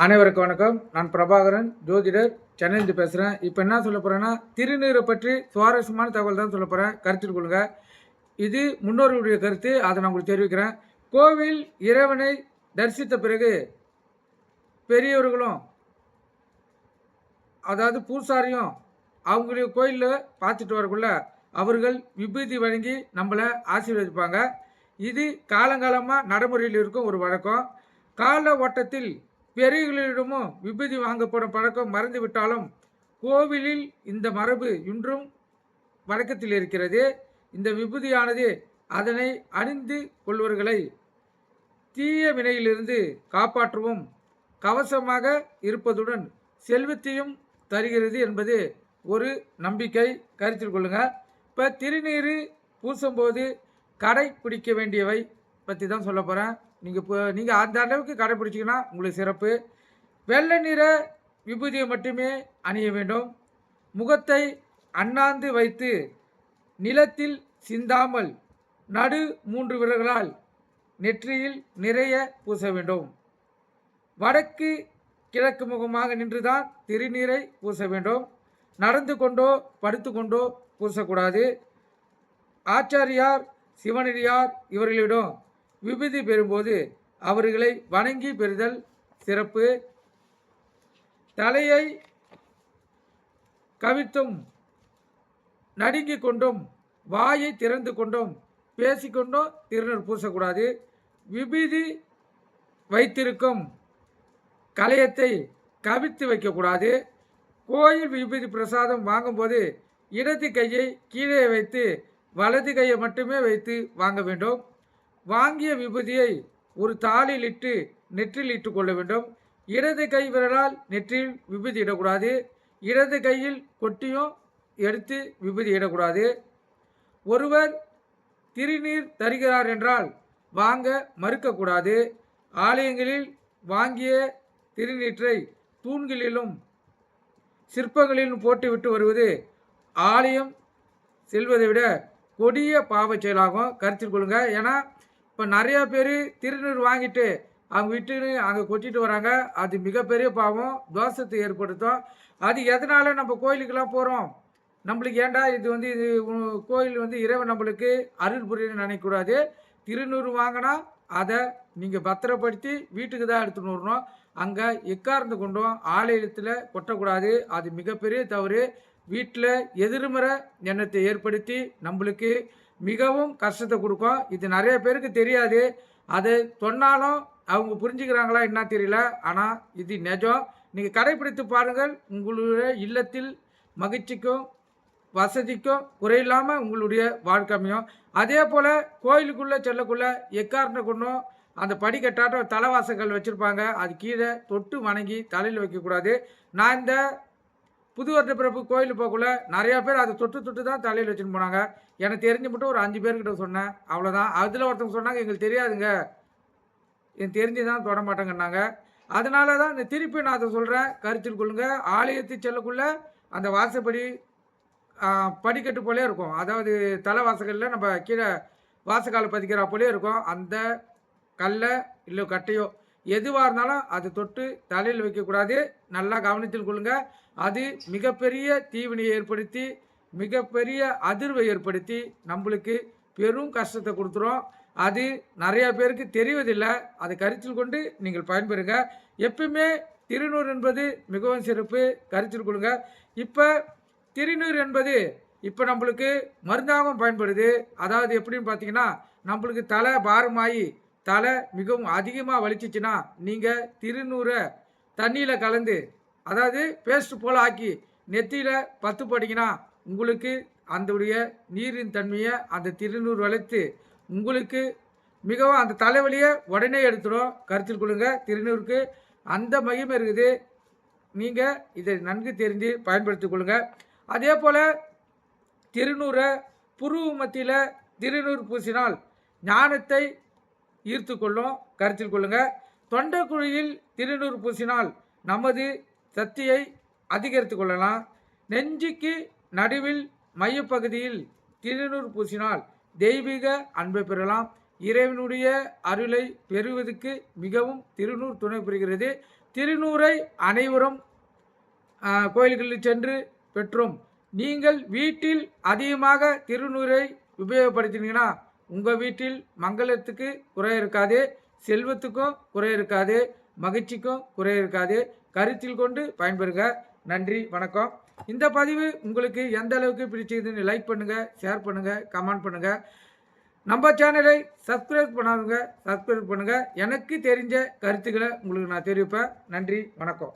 அனைவருக்கும் வணக்கம். நான் பிரபாகரன், ஜோதிடர், சென்னையிலிருந்து பேசுகிறேன். இப்போ என்ன சொல்ல போகிறேன்னா, திருநீரை பற்றி சுவாரஸ்யமான தகவல் தான் சொல்ல போகிறேன். கருத்தில் கொள்ளுங்க. இது முன்னோர்களுடைய கருத்து. அதை நான் உங்களுக்கு தெரிவிக்கிறேன். கோவில் இறைவனை தரிசித்த பிறகு பெரியவர்களும் அதாவது பூசாரியும் அவங்களுடைய கோயிலில் பார்த்துட்டு வரக்குள்ள அவர்கள் விபூதி வழங்கி நம்மளை ஆசீர்வதிப்பாங்க. இது காலங்காலமாக நடைமுறையில் இருக்கும் ஒரு வழக்கம். கால ஓட்டத்தில் பெரியவர்களிடமும் விபூதி வாங்கப்படும் பழக்கம் மறந்துவிட்டாலும் கோவிலில் இந்த மரபு இன்றும் வழக்கத்தில் இருக்கிறது. இந்த விபூதியானது அதனை அணிந்து கொள்வர்களை தீய வினையிலிருந்து காப்பாற்றவும் கவசமாக இருப்பதுடன் செல்வத்தையும் தருகிறது என்பது ஒரு நம்பிக்கை. கருத்தில் கொள்ளுங்க. இப்போ திருநீர் பூசும்போது கடைப்பிடிக்க வேண்டியவை பற்றி தான் சொல்ல போகிறேன். நீங்கள் அந்த அளவுக்கு கடைப்பிடிச்சிங்கன்னா உங்களுக்கு சிறப்பு. வெள்ளை நிற விபூதியை மட்டுமே அணிய வேண்டும். முகத்தை அண்ணாந்து வைத்து நிலத்தில் சிந்தாமல் நடு 3 விரல்களால் நெற்றியில் நிறைய பூச வேண்டும். வடக்கு கிழக்கு முகமாக நின்றுதான் திருநீரை பூச வேண்டும். நடந்து கொண்டோ படுத்து கொண்டோ பூசக்கூடாது. ஆச்சாரியார், சிவனடியார் இவர்களிடம் விபூதி பெறும்போது அவர்களை வணங்கி பெறுதல் சிறப்பு. தலையை கவித்தும் நடுங்கிக் கொண்டும் வாயை திறந்து கொண்டும் பேசிக்கொண்டும் திருநீர் பூசக்கூடாது. விபூதி வைத்திருக்கும் கலையத்தை கவித்து வைக்கக்கூடாது. கோயில் விபூதி பிரசாதம் வாங்கும்போது இடது கையை கீழே வைத்து வலது கையை மட்டுமே வைத்து வாங்க வேண்டும். வாங்கிய விபூதியை ஒரு தாளில் இட்டு நெற்றில் இட்டு கொள்ள வேண்டும். இடது கை விரலால் நெற்றியில் விபூதி இடக்கூடாது. இடது கையில் கொட்டியும் எடுத்து விபூதி இடக்கூடாது. ஒருவர் திருநீர் தருகிறார் என்றால் வாங்க மறுக்கக்கூடாது. ஆலயங்களில் வாங்கிய திருநீற்றை தூண்களிலும் சிற்பங்களிலும் போட்டுவிட்டு வருவது ஆலயம் செல்வதை விட கொடிய பாவ செயலாகும். கருத்தில் கொள்ளுங்க. ஏன்னா இப்போ நிறையா பேர் திருநீர் வாங்கிட்டு அவங்க விட்டுன்னு அங்கே கொட்டிட்டு வராங்க. அது மிகப்பெரிய பாவம், தோஷத்தை ஏற்படுத்தும். அது எதனால நம்ம கோயிலுக்கெல்லாம் போகிறோம்? நம்மளுக்கு ஏண்டா இது கோயில் இறைவன் நம்மளுக்கு அருள் புரியன்னு நினைக்கக்கூடாது. திருநூறு வாங்கினா அதை நீங்கள் பத்திரப்படுத்தி வீட்டுக்கு தான் எடுத்துன்னு வரணும். அங்கே எக்கார்ந்து கொண்டும் ஆலயத்தில் கொட்டக்கூடாது. அது மிகப்பெரிய தவறு. வீட்டில் எதிர்மறை எண்ணத்தை ஏற்படுத்தி நம்மளுக்கு மிகவும் கஷ்டத்தை கொடுக்கும். இது நிறைய பேருக்கு தெரியாது. அதை சொன்னாலும் அவங்க புரிஞ்சுக்கிறாங்களா என்ன தெரியல. ஆனால் இது நிஜம். நீங்கள் கடைப்பிடித்து பாருங்கள். உங்களுடைய இல்லத்தில் மகிழ்ச்சிக்கும் வசதிக்கும் குறையில்லாமல் உங்களுடைய வாழ்க்கை அமையும். அதே போல் கோயிலுக்குள்ளே செல்லக்குள்ளே எக்காரண கொண்டும் அந்த படிக்கட்டாட்டம் தலைவாசங்கள் வச்சுருப்பாங்க. அது கீழே தொட்டு வணங்கி தலையில் வைக்கக்கூடாது. நான் இந்த புது வருட பிறப்பு கோயில் போகக்குள்ள நிறையா பேர் அதை தொட்டு தான் தலையில் வச்சுன்னு போனாங்க. எனக்கு தெரிஞ்சு மட்டும் ஒரு 5 பேர்கிட்ட சொன்னேன், அவ்வளோதான். அதில் ஒருத்தவங்க சொன்னாங்க, எங்களுக்கு தெரியாதுங்க, எனக்கு தெரிஞ்சு தான் தொட மாட்டேங்கன்னாங்க. அதனால தான் இந்த திருப்பி நான் அதை சொல்கிறேன், கருத்தில் கொள்ளுங்க. ஆலயத்துக்கு செல்லக்குள்ளே அந்த வாசப்படி படிக்கட்டு போலே இருக்கும். அதாவது தலை வாசகளில் நம்ம கீழே வாசக்கால் பதிக்கிறா போலே இருக்கும். அந்த கல்லை இல்லை கட்டையோ எதுவாக இருந்தாலும் அது தொட்டு தலையில் வைக்கக்கூடாது. நல்லா கவனத்தில் கொள்ளுங்க. அது மிகப்பெரிய தீவினையை ஏற்படுத்தி மிகப்பெரிய அதிர்வை ஏற்படுத்தி நம்மளுக்கு பெரும் கஷ்டத்தை கொடுத்துரும். அது நிறையா பேருக்கு தெரிவதில்லை. அதை கருத்தில் கொண்டு நீங்கள் பயன்பெறுங்க. எப்பவுமே திருநூறு என்பது மிகவும் சிறப்பு. கருத்தில் கொள்ளுங்க. இப்போ திருநீர் என்பது இப்போ நம்மளுக்கு மருந்தாகவும் பயன்படுது. அதாவது எப்படின்னு பார்த்தீங்கன்னா, நம்மளுக்கு தலை பாரமாகி தலை மிகவும் அதிகமாக வலிச்சிச்சுன்னா நீங்கள் திருநூறை தண்ணியில் கலந்து அதாவது பேஸ்ட் போல் ஆக்கி நெத்தியில் 10 போட்டிங்கன்னா உங்களுக்கு அந்தவுடைய நீரின் தன்மையை அந்த திருநூறு வளைத்து உங்களுக்கு மிகவும் அந்த தலைவலியை உடனே எடுத்துடும். கருத்தில் கொள்ளுங்க. திருநூறுக்கு அந்த மகிமை இருக்குது. நீங்கள் இதை நன்கு தெரிஞ்சு பயன்படுத்தி கொள்ளுங்க. அதே போல் திருநூறை புருவ மத்தியில் திருநூறு பூசினால் ஞானத்தை ஈர்த்து கொள்ளும். கருத்தில் கொள்ளுங்க. தொண்டைக்குழியில் திருநூறு பூசினால் நமது சக்தியை அதிகரித்து கொள்ளலாம். நெஞ்சுக்கு நடுவில் மையப்பகுதியில் திருநூறு பூசினால் தெய்வீக அன்பை பெறலாம். இறைவனுடைய அருளை பெறுவதற்கு மிகவும் திருநூறு துணை புரிகிறது. திருநூறை அனைவரும் கோயில்களில் சென்று பெற்றோம். நீங்கள் வீட்டில் அதிகமாக திருநூறை உபயோகப்படுத்தினீங்கன்னா உங்கள் வீட்டில் மங்களத்துக்கு குறை இருக்காது, செல்வத்துக்கும் குறை இருக்காது, மகிழ்ச்சிக்கும் குறை இருக்காது. கருத்தில் கொண்டு பயன்பெறுக. நன்றி, வணக்கம். இந்த பதிவு உங்களுக்கு எந்த அளவுக்கு பிடிச்சதுன்னு லைக் பண்ணுங்கள், ஷேர் பண்ணுங்கள், கமெண்ட் பண்ணுங்கள். நம்ம சேனலை சப்ஸ்கிரைப் பண்ணாதவங்க சப்ஸ்கிரைப் பண்ணுங்கள். எனக்கு தெரிஞ்ச கருத்துக்களை உங்களுக்கு நான் தெரிவிப்பேன். நன்றி, வணக்கம்.